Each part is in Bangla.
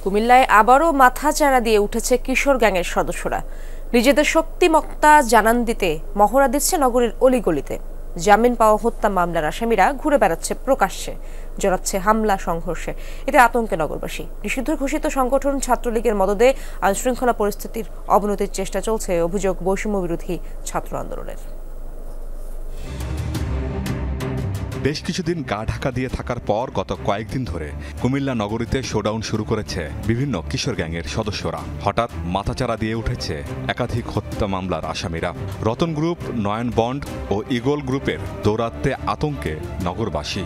কুমিল্লায় আবারও মাথাচাড়া দিয়ে উঠেছে কিশোর গ্যাংয়ের সদস্যরা। নিজেদের শক্তিমত্তা জানান দিতে মহড়া দিচ্ছে নগরীর অলিগলিতে। জামিন পাওয়া হত্যা মামলার আসামিরা ঘুরে বেড়াচ্ছে প্রকাশ্যে, জড়াচ্ছে হামলা সংঘর্ষে। এতে আতঙ্কে নগরবাসী। নিষিদ্ধ ঘোষিত সংগঠন ছাত্রলীগের মদদে আইনশৃঙ্খলা পরিস্থিতির অবনতির চেষ্টা চলছে, অভিযোগ বৈষম্য বিরোধী ছাত্র আন্দোলনের। বেশ কিছুদিন গা ঢাকা দিয়ে থাকার পর গত কয়েকদিন ধরে কুমিল্লা নগরীতে শোডাউন শুরু করেছে বিভিন্ন কিশোর গ্যাংয়ের সদস্যরা। হঠাৎ মাথাচাড়া দিয়ে উঠেছে একাধিক হত্যা মামলার আসামিরা। রতন গ্রুপ, নয়ন বন্ড ও ইগল গ্রুপের দৌরাত্ম্যে আতঙ্কে নগরবাসী।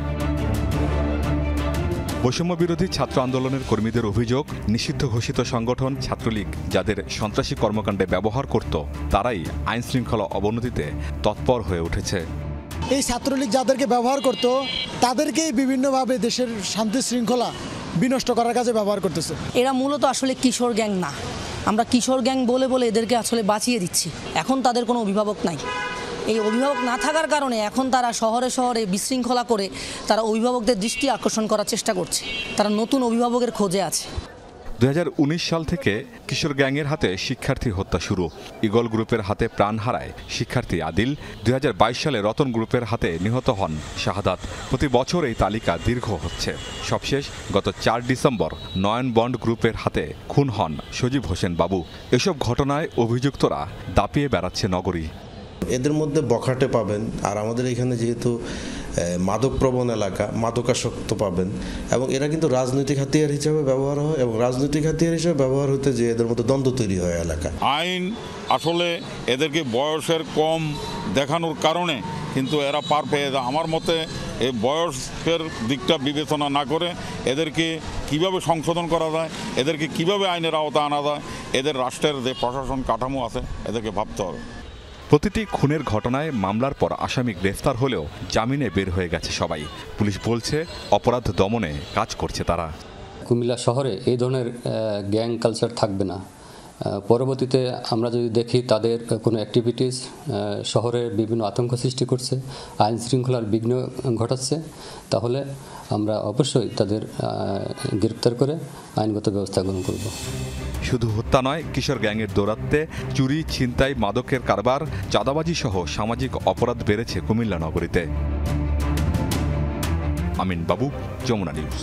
বৈষম্য বিরোধী ছাত্র আন্দোলনের কর্মীদের অভিযোগ, নিষিদ্ধ ঘোষিত সংগঠন ছাত্রলীগ যাদের সন্ত্রাসী কর্মকাণ্ডে ব্যবহার করত, তারাই আইনশৃঙ্খলা অবনতিতে তৎপর হয়ে উঠেছে। এই ছাত্রলীগ যাদেরকে ব্যবহার করত তাদেরকেই বিভিন্নভাবে দেশের শান্তি শৃঙ্খলা বিনষ্ট করার কাজে ব্যবহার করতেছে। এরা মূলত আসলে কিশোর গ্যাং না, আমরা কিশোর গ্যাং বলে বলে এদেরকে আসলে বাঁচিয়ে দিচ্ছি। এখন তাদের কোনো অভিভাবক নাই। এই অভিভাবক না থাকার কারণে এখন তারা শহরে শহরে বিশৃঙ্খলা করে তারা অভিভাবকদের দৃষ্টি আকর্ষণ করার চেষ্টা করছে। তারা নতুন অভিভাবকের খোঁজে আছে। 2019 সাল থেকে কিশোর গ্যাংয়ের হাতে শিক্ষার্থী হত্যা শুরু। ইগল গ্রুপের হাতে প্রাণ হারায় শিক্ষার্থী আদিল। 2022 সালে রতন গ্রুপের হাতে নিহত হন শাহাদাত। প্রতি বছর এই তালিকা দীর্ঘ হচ্ছে। সবশেষ গত 4 ডিসেম্বর নয়ন বন্ড গ্রুপের হাতে খুন হন সজীব হোসেন বাবু। এসব ঘটনায় অভিযুক্তরা দাপিয়ে বেড়াচ্ছে নগরী। এদের মধ্যে বখাটে পাবেন, আর আমাদের এখানে যেহেতু মাদক প্রবণ এলাকা, মাদকাসক্ত পাবেন, এবং এরা কিন্তু রাজনৈতিক হাতিয়ার হিসেবে ব্যবহার হয়, এবং রাজনৈতিক হাতিয়ার হিসেবে ব্যবহার হতে যে এদের মধ্যে দ্বন্দ্ব তৈরি হয় এলাকা। আইন আসলে এদেরকে বয়সের কম দেখানোর কারণে কিন্তু এরা পার পেয়ে যায়। আমার মতে এই বয়সের দিকটা বিবেচনা না করে এদেরকে কিভাবে সংশোধন করা যায়, এদেরকে কিভাবে আইনের আওতায় আনা যায়, এদের রাষ্ট্রের যে প্রশাসন কাঠামো আছে এদেরকে ভাবতে হবে। প্রতিটি খুনের ঘটনায় মামলার পর আসামি গ্রেফতার হলেও জামিনে বের হয়ে গেছে সবাই। পুলিশ বলছে অপরাধ দমনে কাজ করছে তারা। কুমিল্লা শহরে এই ধরনের গ্যাং কালচার থাকবে না। পরবর্তীতে আমরা যদি দেখি তাদের কোনো অ্যাক্টিভিটিস শহরে বিভিন্ন আতঙ্ক সৃষ্টি করছে, আইন শৃঙ্খলার বিঘ্ন ঘটাচ্ছে, তাহলে আমরা অবশ্যই তাদের গ্রেপ্তার করে আইনগত ব্যবস্থা গ্রহণ করব। শুধু হত্যা নয়, কিশোর গ্যাংয়ের দৌরাত্ম্যে চুরি, ছিনতাই, মাদকের কারবার, চাঁদাবাজি সহ সামাজিক অপরাধ বেড়েছে কুমিল্লা নগরীতে। আমিন বাবু, যমুনা নিউজ।